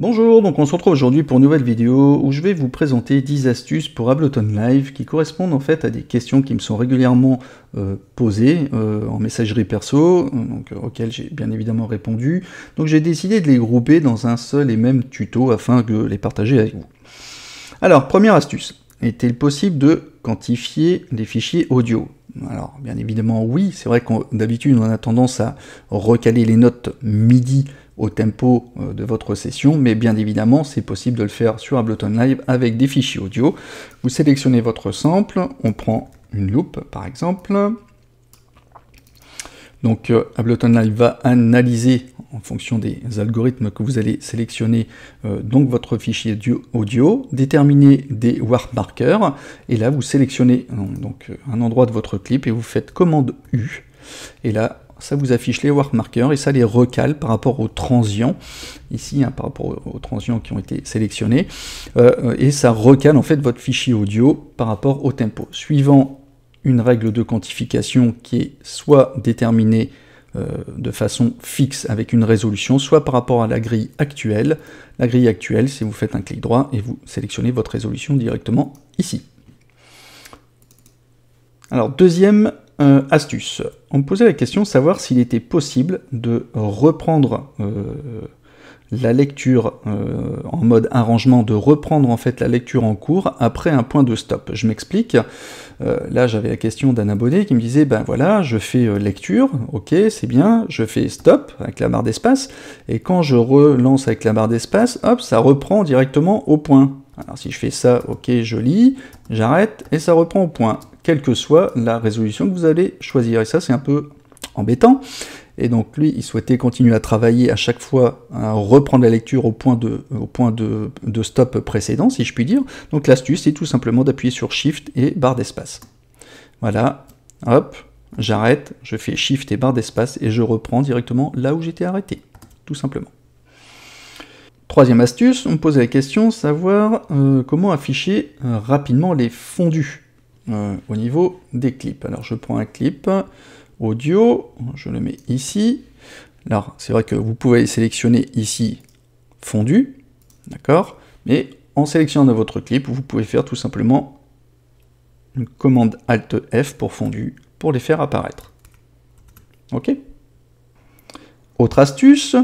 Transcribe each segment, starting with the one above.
Bonjour, donc on se retrouve aujourd'hui pour une nouvelle vidéo où je vais vous présenter 10 astuces pour Ableton Live qui correspondent en fait à des questions qui me sont régulièrement posées en messagerie perso, auxquelles j'ai bien évidemment répondu. Donc j'ai décidé de les grouper dans un seul et même tuto afin de les partager avec vous. Alors, première astuce, est-il possible de quantifier les fichiers audio? Alors, bien évidemment oui, c'est vrai qu'on d'habitude on a tendance à recaler les notes MIDI au tempo de votre session, mais bien évidemment c'est possible de le faire sur Ableton Live avec des fichiers audio. Vous sélectionnez votre sample, on prend une loupe par exemple. Donc Ableton Live va analyser en fonction des algorithmes que vous allez sélectionner donc votre fichier audio, déterminer des warp markers, et là vous sélectionnez donc un endroit de votre clip et vous faites commande U, et là ça vous affiche les warp markers et ça les recale par rapport aux transients, ici par rapport aux transients qui ont été sélectionnés, et ça recale en fait votre fichier audio par rapport au tempo, suivant une règle de quantification qui est soit déterminée de façon fixe avec une résolution, soit par rapport à la grille actuelle. La grille actuelle, c'est vous faites un clic droit et vous sélectionnez votre résolution directement ici. Alors deuxième astuce, on me posait la question de savoir s'il était possible de reprendre la lecture en mode arrangement, de reprendre en fait la lecture en cours après un point de stop. Je m'explique. Là j'avais la question d'un abonné qui me disait ben voilà, je fais lecture, ok c'est bien, je fais stop avec la barre d'espace, et quand je relance avec la barre d'espace, hop, ça reprend directement au point. Alors si je fais ça, ok, je lis, j'arrête et ça reprend au point, quelle que soit la résolution que vous allez choisir. Et ça c'est un peu embêtant. Et donc lui, il souhaitait continuer à travailler à chaque fois, à reprendre la lecture au point de stop précédent, si je puis dire. Donc l'astuce, c'est tout simplement d'appuyer sur Shift et barre d'espace. Voilà, hop, j'arrête, je fais Shift et barre d'espace et je reprends directement là où j'étais arrêté, tout simplement. Troisième astuce, on me posait la question, savoir comment afficher rapidement les fondus au niveau des clips. Alors je prends un clip audio, je le mets ici. Alors c'est vrai que vous pouvez sélectionner ici fondu, d'accord, mais en sélectionnant votre clip, vous pouvez faire tout simplement une commande Alt F pour fondu pour les faire apparaître. Ok. Autre astuce,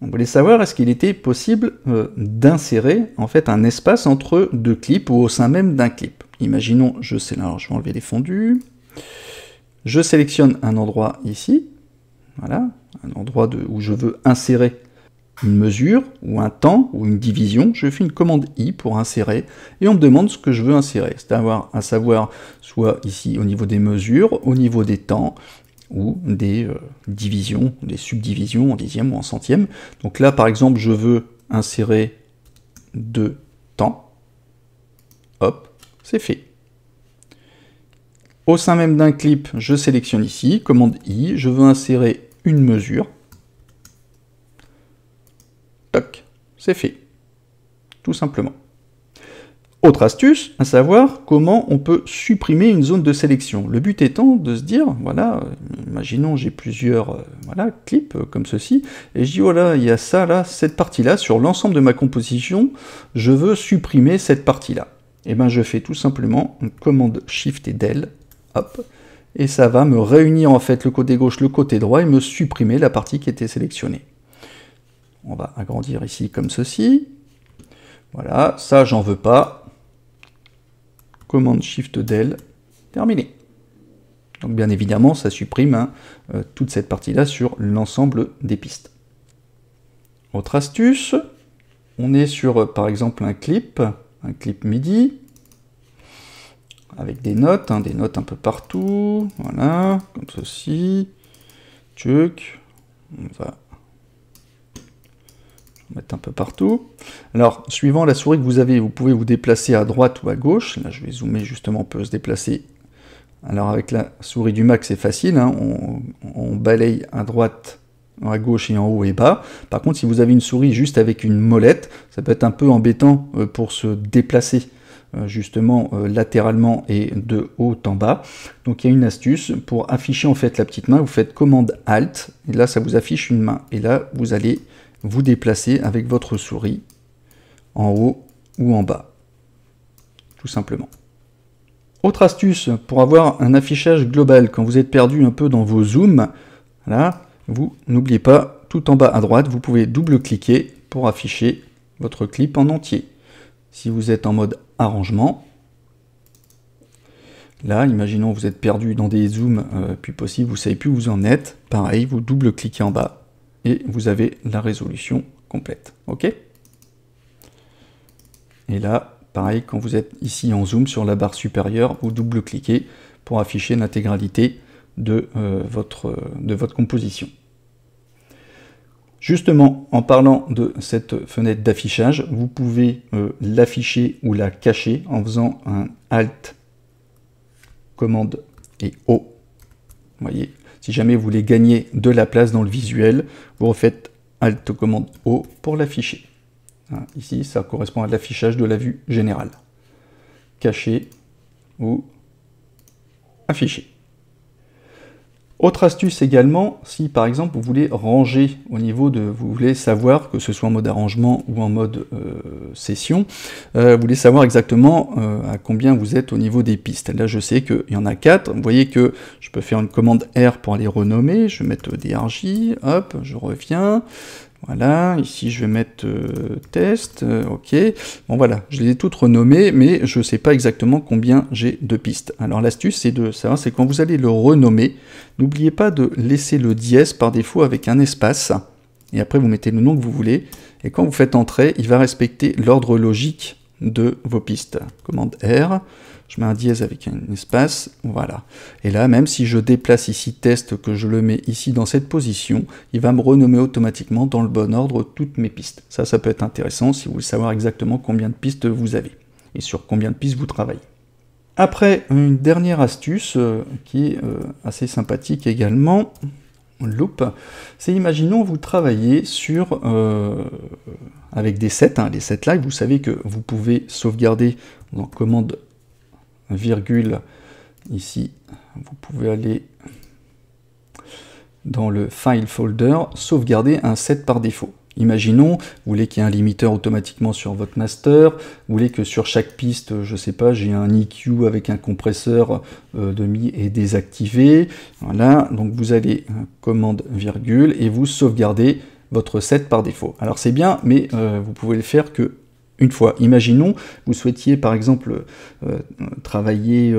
on voulait savoir est-ce qu'il était possible d'insérer en fait un espace entre deux clips ou au sein même d'un clip. Imaginons, alors je vais enlever les fondus, je sélectionne un endroit ici, voilà, un endroit où je veux insérer une mesure, ou un temps, ou une division, je fais une commande I pour insérer, et on me demande ce que je veux insérer, c'est-à-dire à savoir soit ici au niveau des mesures, au niveau des temps, ou des divisions, des subdivisions en dixième ou en centième. Donc là, par exemple, je veux insérer 2 temps. Hop, c'est fait. Au sein même d'un clip, je sélectionne ici, commande I, je veux insérer une mesure. Toc, c'est fait. Tout simplement. Autre astuce, à savoir comment on peut supprimer une zone de sélection. Le but étant de se dire, voilà, imaginons j'ai plusieurs voilà, clips comme ceci, et je dis voilà, il y a ça là, cette partie-là, sur l'ensemble de ma composition, je veux supprimer cette partie-là. Et bien je fais tout simplement une commande Shift et Del, hop, et ça va me réunir en fait le côté gauche, le côté droit, et me supprimer la partie qui était sélectionnée. On va agrandir ici comme ceci. Voilà, ça j'en veux pas. Commande Shift Del, terminé. Donc bien évidemment, ça supprime toute cette partie-là sur l'ensemble des pistes. Autre astuce, on est sur par exemple un clip MIDI, avec des notes un peu partout, voilà, comme ceci, tchuc, on va mettre un peu partout. Alors, suivant la souris que vous avez, vous pouvez vous déplacer à droite ou à gauche. Là, je vais zoomer justement, on peut se déplacer. Alors, avec la souris du Mac, c'est facile, hein, on balaye à droite, à gauche et en haut et bas. Par contre, si vous avez une souris juste avec une molette, ça peut être un peu embêtant pour se déplacer justement latéralement et de haut en bas. Donc il y a une astuce pour afficher en fait la petite main. Vous faites commande Alt et là ça vous affiche une main. Et là vous allez vous déplacer avec votre souris en haut ou en bas, tout simplement. Autre astuce pour avoir un affichage global quand vous êtes perdu un peu dans vos zooms, là, vous n'oubliez pas, tout en bas à droite, vous pouvez double-cliquer pour afficher votre clip en entier. Si vous êtes en mode arrangement, là, imaginons vous êtes perdu dans des zooms plus possibles, vous ne savez plus où vous en êtes, pareil, vous double-cliquez en bas et vous avez la résolution complète. OK ? Et là, pareil, quand vous êtes ici en zoom sur la barre supérieure, vous double-cliquez pour afficher l'intégralité de votre composition. Justement, en parlant de cette fenêtre d'affichage, vous pouvez l'afficher ou la cacher en faisant un Alt, commande et O. Vous voyez, si jamais vous voulez gagner de la place dans le visuel, vous refaites Alt, commande O pour l'afficher. Ici, ça correspond à l'affichage de la vue générale. Cacher ou afficher. Autre astuce également, si par exemple vous voulez ranger au niveau de, vous voulez savoir, que ce soit en mode arrangement ou en mode session, vous voulez savoir exactement à combien vous êtes au niveau des pistes. Là je sais qu'il y en a 4, vous voyez que je peux faire une commande R pour les renommer, je vais mettre DRJ, hop, je reviens, voilà, ici je vais mettre test, ok, bon voilà, je les ai toutes renommées, mais je ne sais pas exactement combien j'ai de pistes. Alors l'astuce c'est de savoir, c'est quand vous allez le renommer, n'oubliez pas de laisser le dièse par défaut avec un espace, et après vous mettez le nom que vous voulez, et quand vous faites entrer, il va respecter l'ordre logique de vos pistes. Commande R, je mets un dièse avec un espace, voilà. Et là, même si je déplace ici test, que je le mets ici dans cette position, il va me renommer automatiquement dans le bon ordre toutes mes pistes. Ça peut être intéressant si vous voulez savoir exactement combien de pistes vous avez, et sur combien de pistes vous travaillez. Après, une dernière astuce qui est assez sympathique également, loop, c'est imaginons vous travaillez sur avec des sets, les sets live, vous savez que vous pouvez sauvegarder en commande virgule, ici, vous pouvez aller dans le file folder, sauvegarder un set par défaut. Imaginons, vous voulez qu'il y ait un limiteur automatiquement sur votre master, vous voulez que sur chaque piste, je sais pas, j'ai un EQ avec un compresseur de mis et désactivé. Voilà, donc vous allez commande virgule et vous sauvegardez votre set par défaut. Alors c'est bien, mais vous pouvez le faire que une fois. Imaginons, vous souhaitiez par exemple travailler,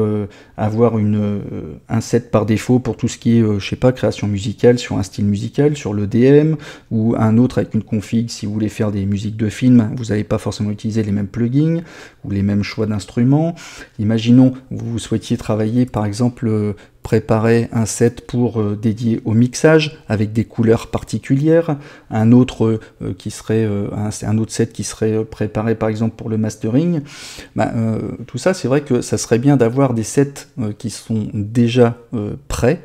avoir un set par défaut pour tout ce qui est, je sais pas, création musicale sur un style musical, sur le DM, ou un autre avec une config si vous voulez faire des musiques de film, vous n'allez pas forcément utiliser les mêmes plugins, ou les mêmes choix d'instruments. Imaginons, vous souhaitiez travailler par exemple, préparer un set pour dédié au mixage avec des couleurs particulières, un autre qui serait un autre set qui serait préparé par exemple pour le mastering. Tout ça, c'est vrai que ça serait bien d'avoir des sets qui sont déjà prêts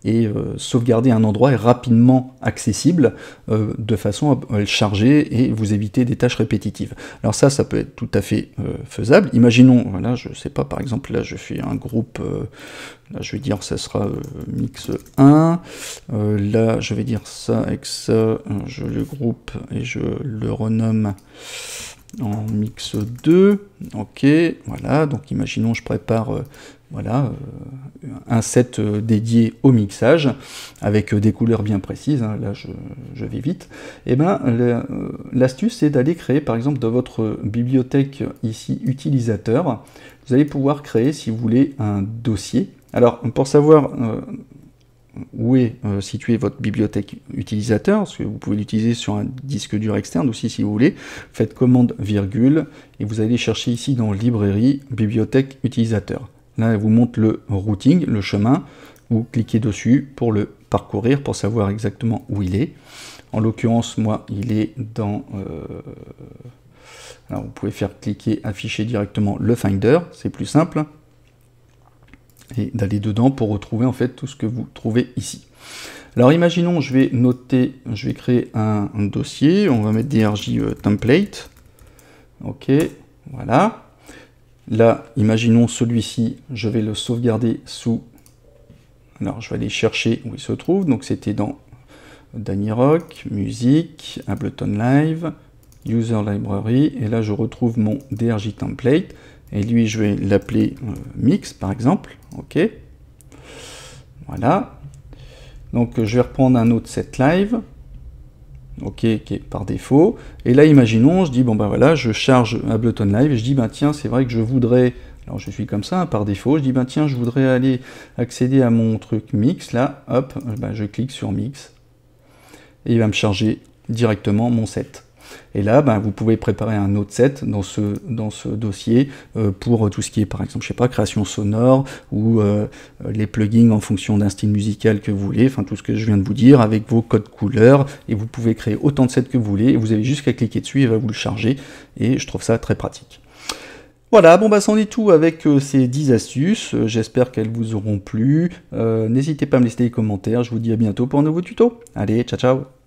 et sauvegarder un endroit est rapidement accessible de façon à le charger et vous éviter des tâches répétitives. Alors ça peut être tout à fait faisable. Imaginons, voilà, je sais pas, par exemple là je fais un groupe, là je vais dire ça sera mix 1, là je vais dire ça avec ça, je le groupe et je le renomme en mix 2, ok, voilà, donc imaginons je prépare voilà, un set dédié au mixage, avec des couleurs bien précises, là je vais vite, et l'astuce c'est d'aller créer par exemple dans votre bibliothèque ici utilisateur, vous allez pouvoir créer si vous voulez un dossier. Alors pour savoir où est située votre bibliothèque utilisateur, parce que vous pouvez l'utiliser sur un disque dur externe aussi si vous voulez, faites commande virgule, et vous allez chercher ici dans librairie, bibliothèque utilisateur. Là, elle vous montre le routing, le chemin, vous cliquez dessus pour le parcourir, pour savoir exactement où il est. En l'occurrence, moi, il est dans... Alors, vous pouvez faire cliquer, afficher directement le Finder, c'est plus simple. Et d'aller dedans pour retrouver en fait tout ce que vous trouvez ici. Alors imaginons, je vais créer un dossier, on va mettre DRJ template, ok, voilà, Là, imaginons celui-ci, je vais le sauvegarder sous... Alors, je vais aller chercher où il se trouve. Donc, c'était dans Danny Rock, musique, Ableton Live, User Library. Et là, je retrouve mon DRJ template. Et lui, je vais l'appeler Mix, par exemple. OK. Voilà. Donc, je vais reprendre un autre set live. OK, qui est par défaut. Et là, imaginons, je dis, bon ben voilà, je charge Ableton Live, et je dis, ben tiens, c'est vrai que je voudrais, alors je suis comme ça, hein, par défaut, je dis, ben tiens, je voudrais aller accéder à mon truc Mix, là, hop, ben, je clique sur Mix, et il va me charger directement mon set. Et là, ben, vous pouvez préparer un autre set dans ce dossier pour tout ce qui est, par exemple, je sais pas, création sonore ou les plugins en fonction d'un style musical que vous voulez, enfin tout ce que je viens de vous dire, avec vos codes couleurs, et vous pouvez créer autant de sets que vous voulez, et vous avez juste qu'à cliquer dessus, et va vous le charger, et je trouve ça très pratique. Voilà, bon bah c'en est tout avec ces 10 astuces, j'espère qu'elles vous auront plu, n'hésitez pas à me laisser des commentaires, je vous dis à bientôt pour un nouveau tuto, allez, ciao ciao.